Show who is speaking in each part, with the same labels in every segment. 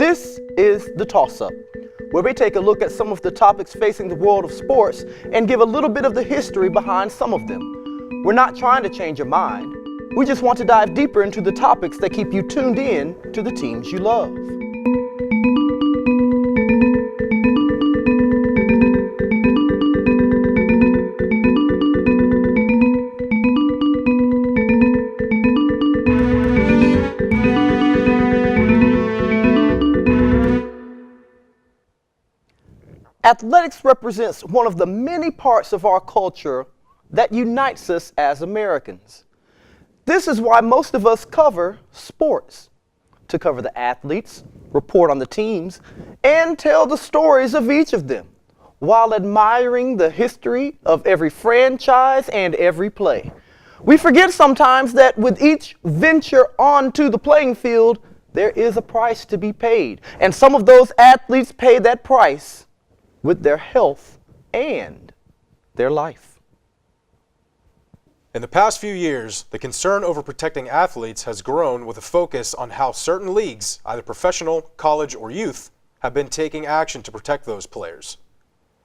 Speaker 1: This is The Toss-Up, where we take a look at some of the topics facing the world of sports and give a little bit of the history behind some of them. We're not trying to change your mind. We just want to dive deeper into the topics that keep you tuned in to the teams you love. Athletics represents one of the many parts of our culture that unites us as Americans. This is why most of us cover sports, to cover the athletes, report on the teams, and tell the stories of each of them, while admiring the history of every franchise and every play. We forget sometimes that with each venture onto the playing field, there is a price to be paid, and some of those athletes pay that price with their health and their life.
Speaker 2: In the past few years, the concern over protecting athletes has grown with a focus on how certain leagues, either professional, college, or youth, have been taking action to protect those players.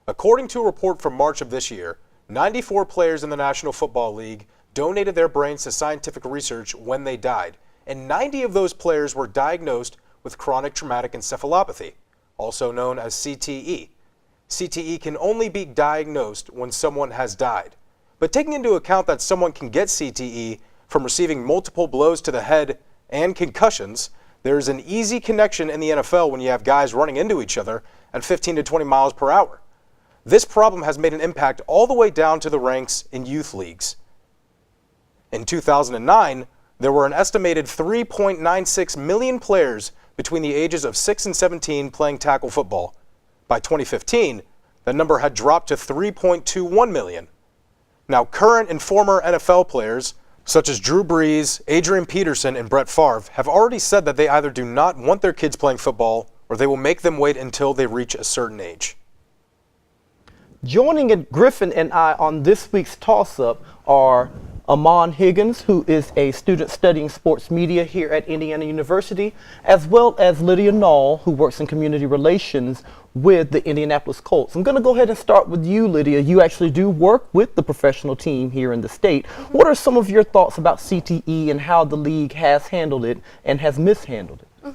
Speaker 2: According to a report from March of this year, 94 players in the National Football League donated their brains to scientific research when they died, and 90 of those players were diagnosed with chronic traumatic encephalopathy, also known as CTE. CTE can only be diagnosed when someone has died. But taking into account that someone can get CTE from receiving multiple blows to the head and concussions, there is an easy connection in the NFL when you have guys running into each other at 15 to 20 miles per hour. This problem has made an impact all the way down to the ranks in youth leagues. In 2009, there were an estimated 3.96 million players between the ages of 6 and 17 playing tackle football. By 2015, the number had dropped to 3.21 million. Now, current and former NFL players, such as Drew Brees, Adrian Peterson, and Brett Favre, have already said that they either do not want their kids playing football or they will make them wait until they reach a certain age.
Speaker 1: Joining Griffin and I on this week's Toss-Up are Amon Higgins, who is a student studying sports media here at Indiana University, as well as Lydia Nall, who works in community relations with the Indianapolis Colts. I'm going to go ahead and start with you, Lydia. You actually do work with the professional team here in the state. What are some of your thoughts about CTE and how the league has handled it and has mishandled it?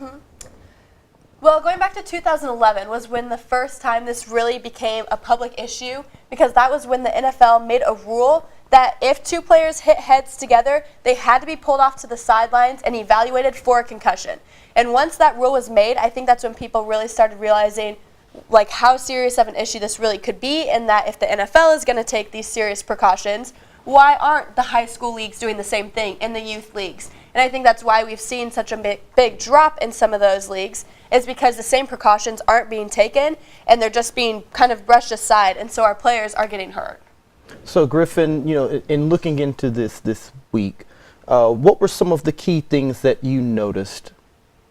Speaker 3: Well, going back to 2011 was when the first time this really became a public issue, because that was when the NFL made a rule that if two players hit heads together, they had to be pulled off to the sidelines and evaluated for a concussion. And once that rule was made, I think that's when people really started realizing like how serious of an issue this really could be, and that if the NFL is going to take these serious precautions, why aren't the high school leagues doing the same thing in the youth leagues? And I think that's why we've seen such a big drop in some of those leagues, is because the same precautions aren't being taken and they're just being kind of brushed aside, and so our players are getting hurt.
Speaker 1: So Griffin, in looking into this week, what were some of the key things that you noticed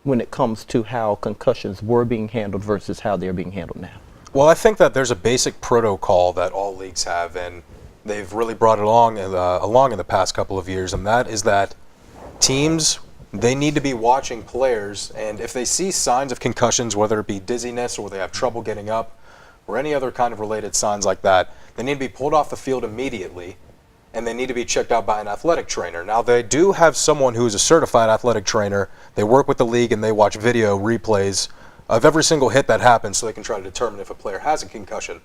Speaker 1: when it comes to how concussions were being handled versus how they're being handled now?
Speaker 2: Well, I think that there's a basic protocol that all leagues have, and they've really brought it along in the past couple of years, and that is that teams, they need to be watching players, and if they see signs of concussions, whether it be dizziness or they have trouble getting up or any other kind of related signs like that, they need to be pulled off the field immediately, and they need to be checked out by an athletic trainer. Now, they do have someone who is a certified athletic trainer. They work with the league and they watch video replays of every single hit that happens so they can try to determine if a player has a concussion.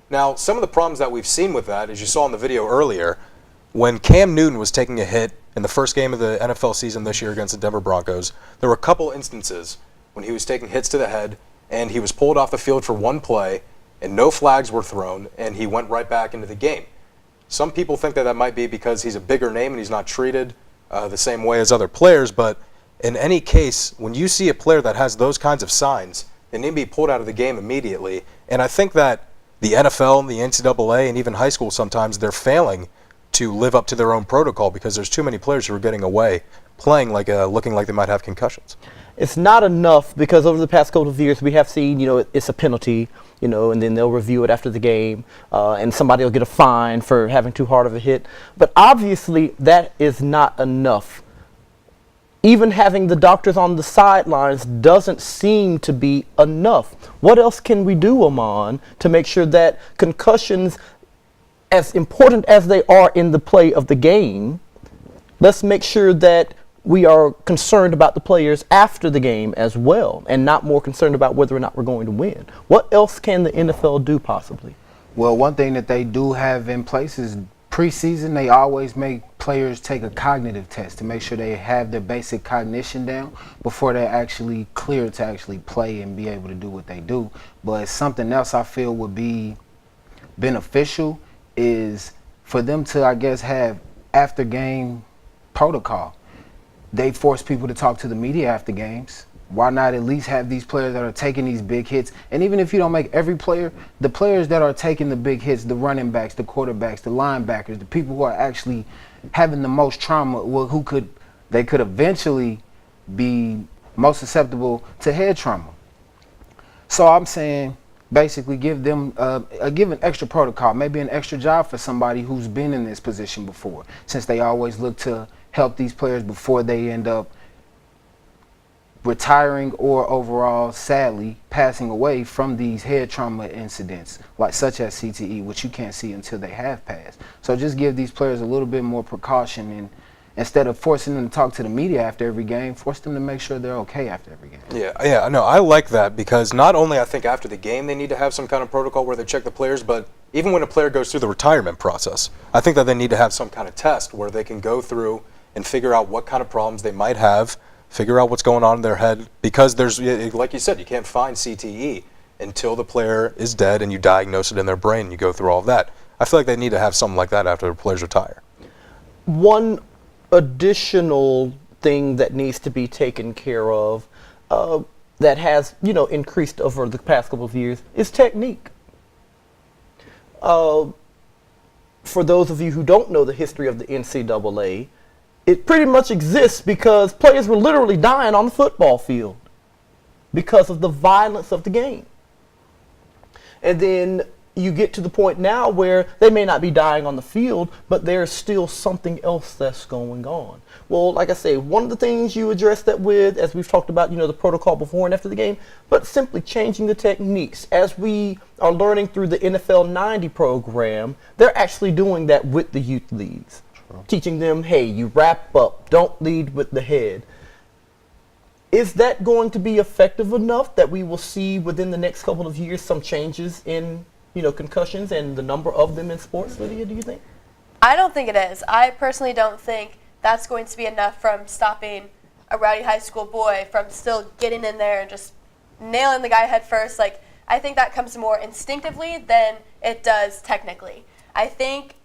Speaker 2: Now, some of the problems that we've seen with that, as you saw in the video earlier, when Cam Newton was taking a hit in the first game of the NFL season this year against the Denver Broncos, there were a couple instances when he was taking hits to the head and he was pulled off the field for one play and no flags were thrown and he went right back into the game. Some people think that might be because he's a bigger name and he's not treated the same way as other players, but in any case, when you see a player that has those kinds of signs, they need to be pulled out of the game immediately. And I think that the NFL and the NCAA and even high school sometimes, they're failing to live up to their own protocol because there's too many players who are getting away playing looking like they might have concussions.
Speaker 1: It's not enough because over the past couple of years we have seen, it's a penalty, and then they'll review it after the game, and somebody will get a fine for having too hard of a hit. But obviously that is not enough even having the doctors on the sidelines doesn't seem to be enough. What else can we do, Amon, to make sure that concussions, as important as they are in the play of the game, let's make sure that we are concerned about the players after the game as well, and not more concerned about whether or not we're going to win. What else can the NFL do possibly?
Speaker 4: Well, one thing that they do have in place is preseason, they always make players take a cognitive test to make sure they have their basic cognition down before they're actually cleared to actually play and be able to do what they do. But something else I feel would be beneficial is for them to, I guess, have after game protocol. They force people to talk to the media after games. Why not at least have these players that are taking these big hits? And even if you don't make every player, the players that are taking the big hits, the running backs, the quarterbacks, the linebackers, the people who are actually having the most trauma, well, they could eventually be most susceptible to head trauma. So I'm saying basically give them give an extra protocol, maybe an extra job for somebody who's been in this position before, since they always look to help these players before they end up retiring or overall, sadly, passing away from these head trauma incidents, like such as CTE, which you can't see until they have passed. So just give these players a little bit more precaution, and instead of forcing them to talk to the media after every game, force them to make sure they're okay after every game.
Speaker 2: Yeah, no, I like that, because not only I think after the game they need to have some kind of protocol where they check the players, but even when a player goes through the retirement process, I think that they need to have some kind of test where they can go through and figure out what kind of problems they might have, figure out what's going on in their head, because there's, like you said, you can't find CTE until the player is dead and you diagnose it in their brain and you go through all of that. I feel like they need to have something like that after the players retire.
Speaker 1: One additional thing that needs to be taken care of that has, increased over the past couple of years is technique. For those of you who don't know the history of the NCAA, it pretty much exists because players were literally dying on the football field because of the violence of the game. And then you get to the point now where they may not be dying on the field, but there's still something else that's going on. Well, like I say, one of the things you address that with, as we've talked about, the protocol before and after the game, but simply changing the techniques. As we are learning through the NFL 90 program, they're actually doing that with the youth leagues. Teaching them, hey, you wrap up, don't lead with the head. Is that going to be effective enough that we will see within the next couple of years some changes in, concussions and the number of them in sports, Lydia, do you think?
Speaker 3: I don't think it is. I personally don't think that's going to be enough from stopping a rowdy high school boy from still getting in there and just nailing the guy head first. Like, I think that comes more instinctively than it does technically. I think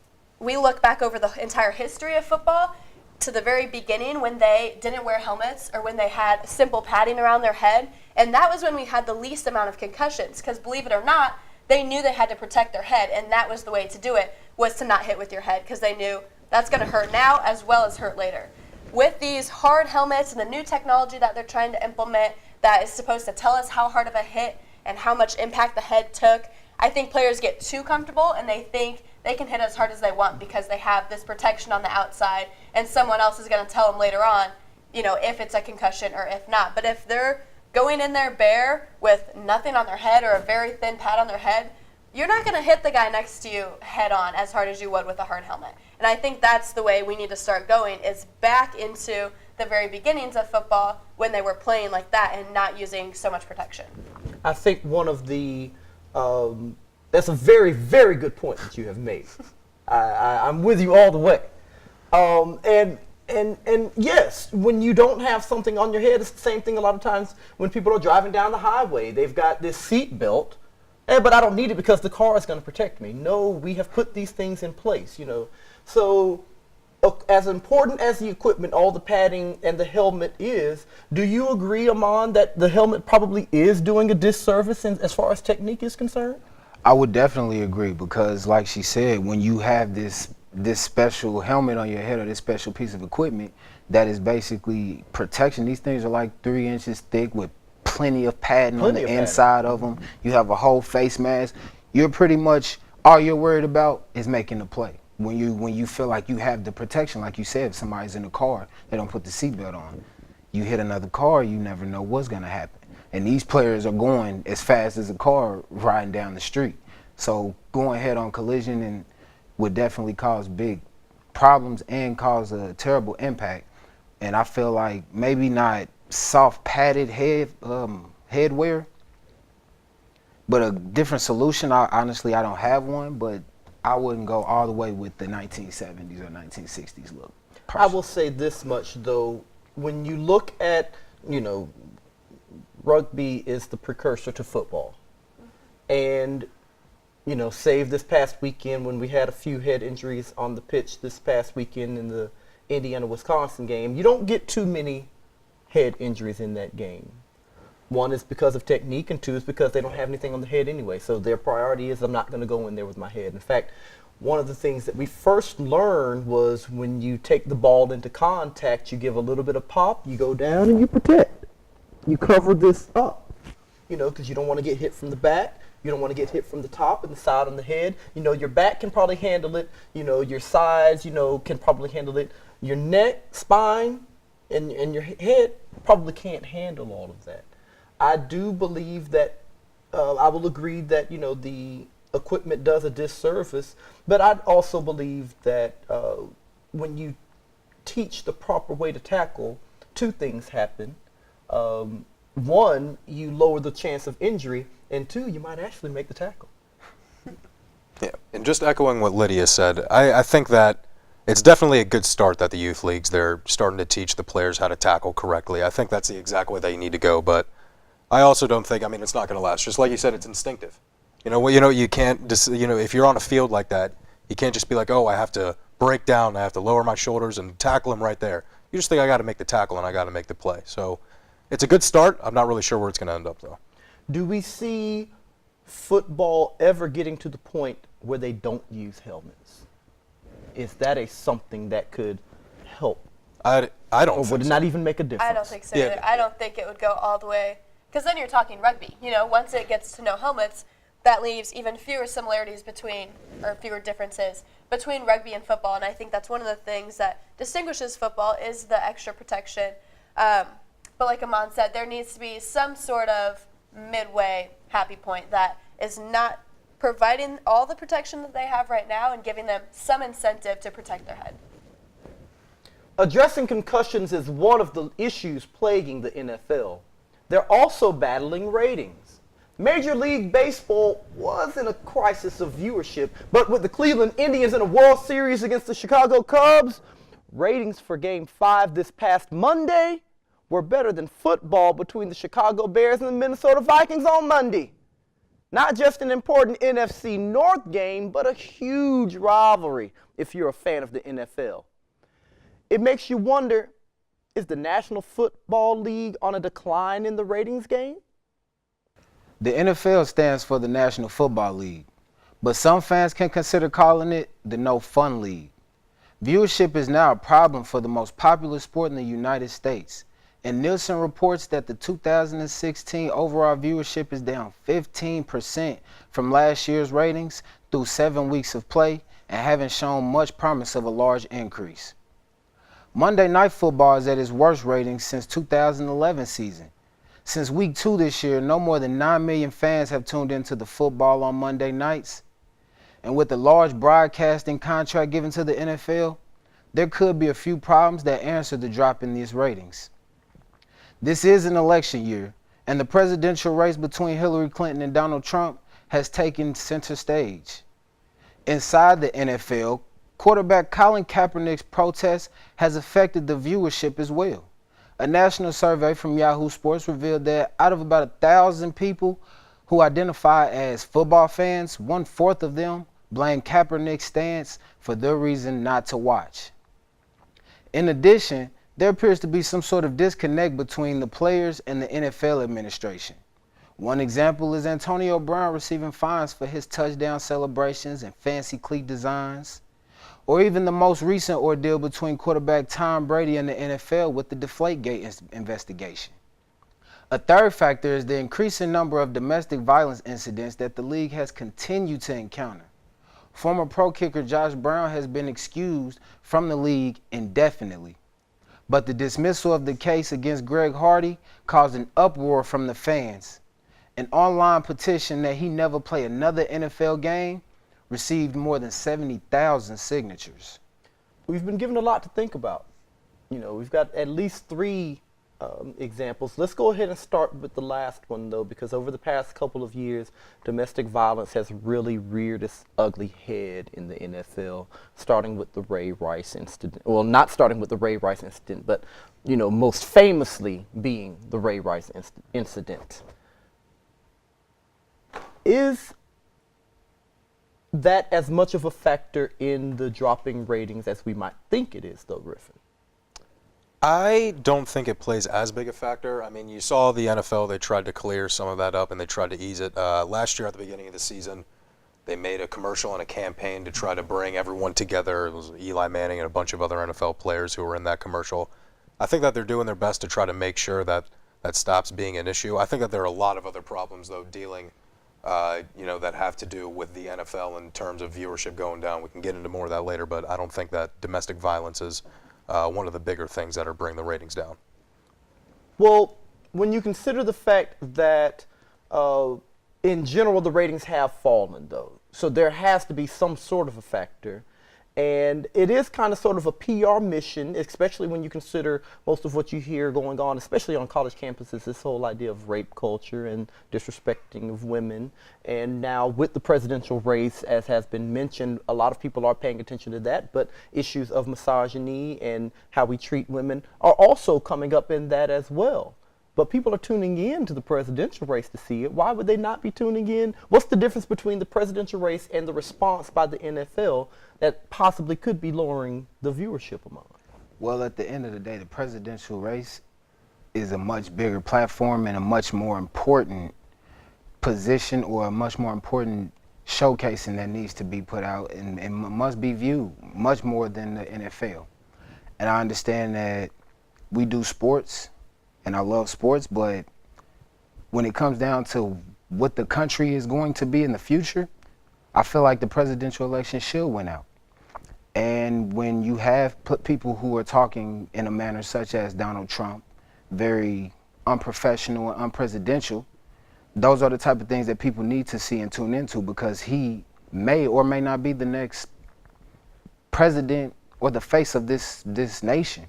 Speaker 3: we look back over the entire history of football to the very beginning when they didn't wear helmets or when they had simple padding around their head, and that was when we had the least amount of concussions, because believe it or not, they knew they had to protect their head, and that was the way to do it, was to not hit with your head, because they knew that's going to hurt now as well as hurt later. With these hard helmets and the new technology that they're trying to implement that is supposed to tell us how hard of a hit and how much impact the head took, I think players get too comfortable and they think they can hit as hard as they want because they have this protection on the outside, and someone else is going to tell them later on, if it's a concussion or if not. But if they're going in there bare with nothing on their head or a very thin pad on their head, you're not going to hit the guy next to you head on as hard as you would with a hard helmet. And I think that's the way we need to start going, is back into the very beginnings of football when they were playing like that and not using so much protection.
Speaker 1: I think one of the that's a very, very good point that you have made. I'm with you all the way. And yes, when you don't have something on your head, it's the same thing a lot of times when people are driving down the highway. They've got this seat belt, but I don't need it because the car is going to protect me. No, we have put these things in place, So as important as the equipment, all the padding and the helmet is, do you agree, Amon, that the helmet probably is doing a disservice as far as technique is concerned?
Speaker 4: I would definitely agree, because like she said, when you have this special helmet on your head or this special piece of equipment that is basically protection, these things are like 3 inches thick with plenty of padding on the inside of them. You have a whole face mask. You're pretty much, all you're worried about is making the play. When you feel like you have the protection, like you said, if somebody's in the car, they don't put the seatbelt on. You hit another car, you never know what's going to happen. And these players are going as fast as a car riding down the street. So going head on collision and would definitely cause big problems and cause a terrible impact. And I feel like maybe not soft padded headwear, but a different solution. Honestly, I don't have one, but I wouldn't go all the way with the 1970s or 1960s look.
Speaker 1: I will say this much, though. When you look at, rugby is the precursor to football. And, save this past weekend when we had a few head injuries on the pitch this past weekend in the Indiana-Wisconsin game, you don't get too many head injuries in that game. One is because of technique, and two is because they don't have anything on the head anyway. So their priority is, I'm not going to go in there with my head. In fact, one of the things that we first learned was when you take the ball into contact, you give a little bit of pop, you go down and you protect. You cover this up, because you don't want to get hit from the back. You don't want to get hit from the top and the side on the head. Your back can probably handle it. Your sides, can probably handle it. Your neck, spine, and your head probably can't handle all of that. I do believe that I will agree that, the equipment does a disservice, but I also believe that when you teach the proper way to tackle, two things happen. One, you lower the chance of injury, and two, you might actually make the tackle.
Speaker 2: Yeah, and just echoing what Lydia said, I think that it's definitely a good start that the youth leagues, they're starting to teach the players how to tackle correctly. I think that's the exact way they need to go, but I also don't think, it's not going to last. Just like you said, it's instinctive. You can't just, if you're on a field like that, you can't just be like, oh, I have to break down, I have to lower my shoulders and tackle him right there. You just think I got to make the tackle and I got to make the play. So it's a good start. I'm not really sure where it's going to end up, though.
Speaker 1: Do we see football ever getting to the point where they don't use helmets? Is that something that could help?
Speaker 2: I don't
Speaker 1: Or would it not even make a difference?
Speaker 3: I don't think so either. I don't think it would go all the way. Because then you're talking rugby. Once it gets to no helmets, that leaves even fewer similarities fewer differences between rugby and football. And I think that's one of the things that distinguishes football is the extra protection. But like Aman said, there needs to be some sort of midway happy point that is not providing all the protection that they have right now and giving them some incentive to protect their head.
Speaker 1: Addressing concussions is one of the issues plaguing the NFL. They're also battling ratings. Major League Baseball was in a crisis of viewership, but with the Cleveland Indians in a World Series against the Chicago Cubs, ratings for Game 5 this past Monday were better than football between the Chicago Bears and the Minnesota Vikings on Monday. Not just an important NFC North game, but a huge rivalry if you're a fan of the NFL. It makes you wonder, is the National Football League on a decline in the ratings game?
Speaker 4: The NFL stands for the National Football League, but some fans can consider calling it the No Fun League. Viewership is now a problem for the most popular sport in the United States, and Nielsen reports that the 2016 overall viewership is down 15% from last year's ratings through 7 weeks of play and haven't shown much promise of a large increase. Monday Night Football is at its worst ratings since 2011 season. Since week 2 this year, no more than 9 million fans have tuned into the football on Monday nights. And with the large broadcasting contract given to the NFL, there could be a few problems that answer the drop in these ratings. This is an election year, and the presidential race between Hillary Clinton and Donald Trump has taken center stage. Inside the NFL, quarterback Colin Kaepernick's protest has affected the viewership as well. A national survey from Yahoo Sports revealed that out of about 1,000 people who identify as football fans, 1/4 of them blame Kaepernick's stance for their reason not to watch. In addition, there appears to be some sort of disconnect between the players and the NFL administration. One example is Antonio Brown receiving fines for his touchdown celebrations and fancy cleat designs, or even the most recent ordeal between quarterback Tom Brady and the NFL with the Deflategate investigation. A third factor is the increasing number of domestic violence incidents that the league has continued to encounter. Former pro kicker Josh Brown has been excused from the league indefinitely. But the dismissal of the case against Greg Hardy caused an uproar from the fans. An online petition that he never play another NFL game received more than 70,000 signatures.
Speaker 1: We've been given a lot to think about. We've got at least three examples. Let's go ahead and start with the last one, though, because over the past couple of years, domestic violence has really reared its ugly head in the NFL, starting with the Ray Rice incident. Well, not starting with the Ray Rice incident, but, most famously being the Ray Rice incident. Is that as much of a factor in the dropping ratings as we might think it is, though, Griffin?
Speaker 2: I don't think it plays as big a factor. I mean, you saw the NFL, they tried to clear some of that up and they tried to ease it. Last year at the beginning of the season, they made a commercial and a campaign to try to bring everyone together. It was Eli Manning and a bunch of other NFL players who were in that commercial. I think that they're doing their best to try to make sure that that stops being an issue. I think that there are a lot of other problems, though, dealing that have to do with the NFL in terms of viewership going down. We can get into more of that later, but I don't think that domestic violence is one of the bigger things that are bringing the ratings down.
Speaker 1: Well, when you consider the fact that in general the ratings have fallen, though, so there has to be some sort of a factor. And it is kind of sort of a PR mission, especially when you consider most of what you hear going on, especially on college campuses, this whole idea of rape culture and disrespecting of women. And now with the presidential race, as has been mentioned, a lot of people are paying attention to that, but issues of misogyny and how we treat women are also coming up in that as well. But people are tuning in to the presidential race to see it. Why would they not be tuning in? What's the difference between the presidential race and the response by the NFL that possibly could be lowering the viewership among it?
Speaker 4: Well, at the end of the day, the presidential race is a much bigger platform and a much more important position, or a much more important showcasing that needs to be put out and must be viewed much more than the NFL. And I understand that we do sports, and I love sports, but when it comes down to what the country is going to be in the future, I feel like the presidential election should win out. And when you have people who are talking in a manner such as Donald Trump, very unprofessional and unpresidential, those are the type of things that people need to see and tune into, because he may or may not be the next president or the face of this nation,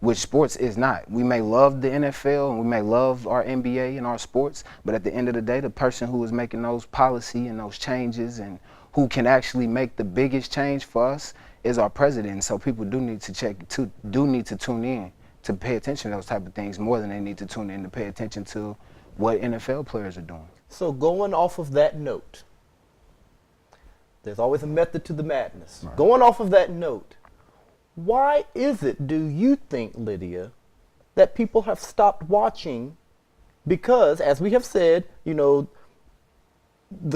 Speaker 4: which sports is not. We may love the NFL and we may love our NBA and our sports, but at the end of the day, the person who is making those policy and those changes and who can actually make the biggest change for us is our president. So people do need to tune in to pay attention to those type of things more than they need to tune in to pay attention to what NFL players are doing.
Speaker 1: So going off of that note, there's always a method to the madness. Right. Going off of that note, why is it, do you think, Lydia, that people have stopped watching? Because, as we have said, the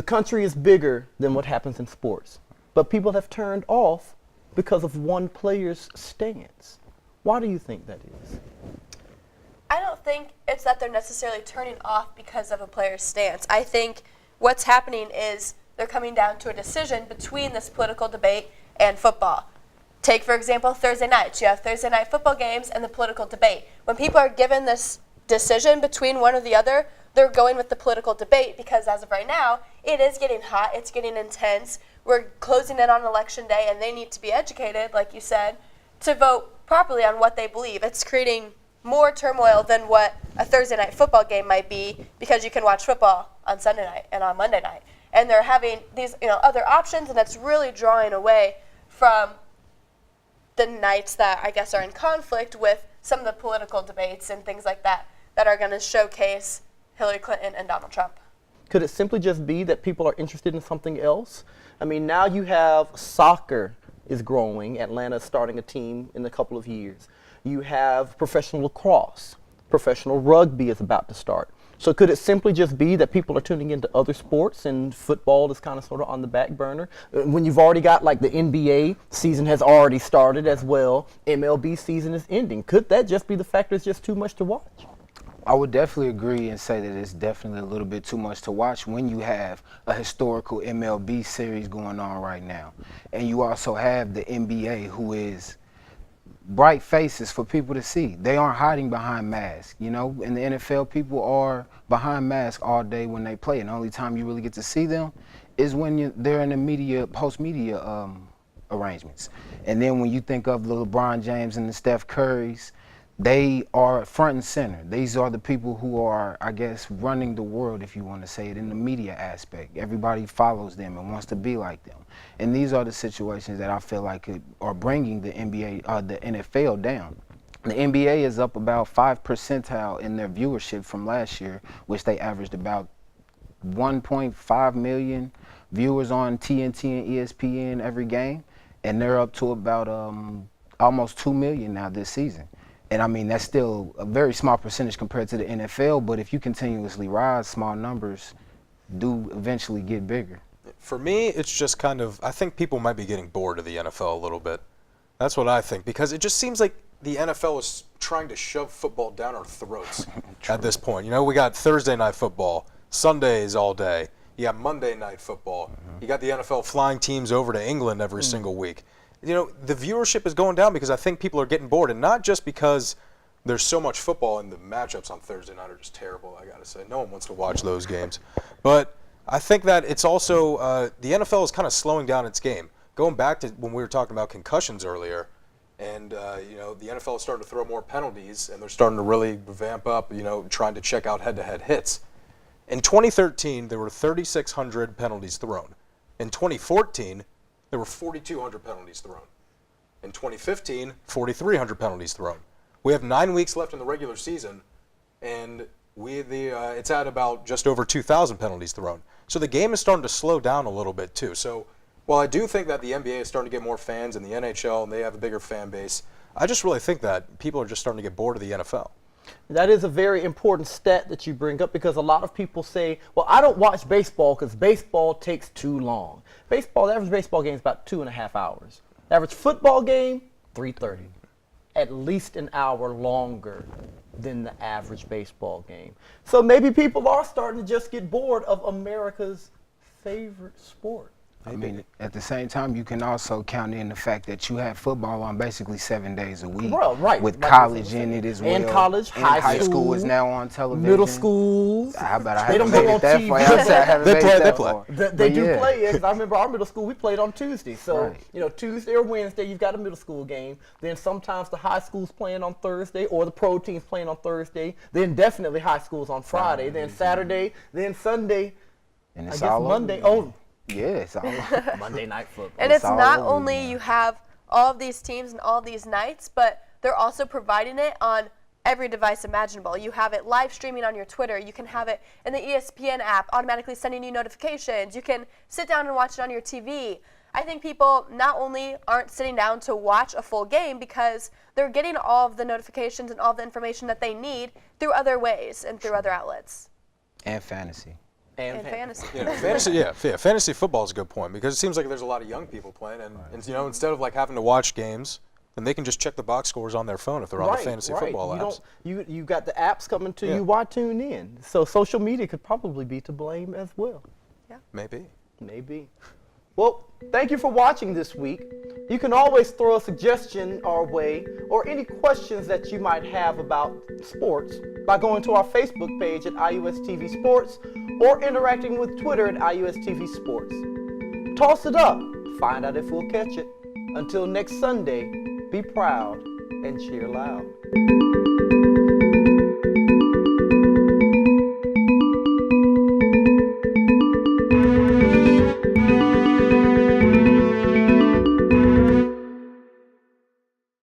Speaker 1: country is bigger than what happens in sports. But people have turned off because of one player's stance. Why do you think that is?
Speaker 3: I don't think it's that they're necessarily turning off because of a player's stance. I think what's happening is they're coming down to a decision between this political debate and football. Take, for example, Thursday nights. You have Thursday night football games and the political debate. When people are given this decision between one or the other, they're going with the political debate because as of right now, it is getting hot, it's getting intense. We're closing in on election day and they need to be educated, like you said, to vote properly on what they believe. It's creating more turmoil than what a Thursday night football game might be, because you can watch football on Sunday night and on Monday night. And they're having these other options, and that's really drawing away from the nights that I guess are in conflict with some of the political debates and things like that that are going to showcase Hillary Clinton and Donald Trump.
Speaker 1: Could it simply just be that people are interested in something else? I mean, now you have soccer is growing. Atlanta's starting a team in a couple of years. You have professional lacrosse. Professional rugby is about to start. So could it simply just be that people are tuning into other sports and football is kind of sort of on the back burner? When you've already got, like, the NBA season has already started as well, MLB season is ending. Could that just be the fact there's just too much to watch?
Speaker 4: I would definitely agree and say that it's definitely a little bit too much to watch when you have a historical MLB series going on right now. And you also have the NBA, who is bright faces for people to see. They aren't hiding behind masks. You know, in the NFL, people are behind masks all day when they play, and the only time you really get to see them is when they're in the media, post-media arrangements. And then when you think of the LeBron James and the Steph Currys, they are front and center. These are the people who are, I guess, running the world, if you want to say it, in the media aspect. Everybody follows them and wants to be like them. And these are the situations that I feel like are bringing the the NFL down. The NBA is up about 5 percentile in their viewership from last year, which they averaged about 1.5 million viewers on TNT and ESPN every game. And they're up to about almost 2 million now this season. And I mean, that's still a very small percentage compared to the NFL, but if you continuously rise, small numbers do eventually get bigger.
Speaker 2: For me, it's just kind of, I think people might be getting bored of the NFL a little bit. That's what I think, because it just seems like the NFL is trying to shove football down our throats at this point. You know, we got Thursday night football, Sundays all day. You got Monday night football. You got the NFL flying teams over to England every single week. You know, the viewership is going down because I think people are getting bored, and not just because there's so much football and the matchups on Thursday night are just terrible, I gotta say. No one wants to watch those games. But I think that it's also, the NFL is kind of slowing down its game. Going back to when we were talking about concussions earlier, and, you know, the NFL is starting to throw more penalties, and they're starting to really vamp up, you know, trying to check out head-to-head hits. In 2013, there were 3,600 penalties thrown. In 2014, there were 4,200 penalties thrown. In 2015, 4,300 penalties thrown. We have 9 weeks left in the regular season, and it's at about just over 2,000 penalties thrown. So the game is starting to slow down a little bit too. So while I do think that the NBA is starting to get more fans and the NHL, and they have a bigger fan base, I just really think that people are just starting to get bored of the NFL.
Speaker 1: That is a very important stat that you bring up, because a lot of people say, well, I don't watch baseball because baseball takes too long. The average baseball game is about 2.5 hours. The average football game, 3:30. At least an hour longer than the average baseball game. So maybe people are starting to just get bored of America's favorite sport.
Speaker 4: I mean, at the same time, you can also count in the fact that you have football on basically 7 days a week.
Speaker 1: Well, right.
Speaker 4: With college in it as well.
Speaker 1: And college,
Speaker 4: and
Speaker 1: high
Speaker 4: school is now on television.
Speaker 1: Middle schools.
Speaker 4: How about I
Speaker 1: They
Speaker 4: haven't
Speaker 1: don't
Speaker 4: made
Speaker 1: go
Speaker 4: it
Speaker 1: on
Speaker 4: that
Speaker 1: TV.
Speaker 4: far. I haven't made it that far.
Speaker 1: They do
Speaker 4: yeah.
Speaker 1: play, because I remember our middle school, we played on Tuesday. So,
Speaker 4: Right.
Speaker 1: you know, Tuesday or Wednesday, you've got a middle school game. Then sometimes the high school's playing on Thursday, or the pro team's playing on Thursday. Then definitely high school's on Friday. Then Saturday. Then Sunday.
Speaker 4: And
Speaker 1: I
Speaker 4: it's
Speaker 1: guess
Speaker 4: all
Speaker 1: Monday.
Speaker 4: over. Yeah, it's all
Speaker 1: Monday night football.
Speaker 3: And
Speaker 4: It's
Speaker 3: it's
Speaker 4: all
Speaker 3: not
Speaker 4: over
Speaker 3: only
Speaker 4: again.
Speaker 3: you have all of these teams and all these nights, but they're also providing it on every device imaginable. You have it live streaming on your Twitter. You can have it in the ESPN app, automatically sending you notifications. You can sit down and watch it on your TV. I think people not only aren't sitting down to watch a full game because they're getting all of the notifications and all of the information that they need through other ways and through other outlets.
Speaker 4: And fantasy.
Speaker 3: And fantasy.
Speaker 2: Fantasy football is a good point, because it seems like there's a lot of young people playing, and you know, instead of like having to watch games, then they can just check the box scores on their phone if they're on the fantasy football apps.
Speaker 1: You got the apps coming to you. Why tune in? So social media could probably be to blame as well. Maybe. Well, thank you for watching this week. You can always throw a suggestion our way, or any questions that you might have about sports, by going to our Facebook page at IUSTV Sports, or interacting with Twitter at IUSTV Sports. Toss it up. Find out if we'll catch it. Until next Sunday, be proud and cheer loud.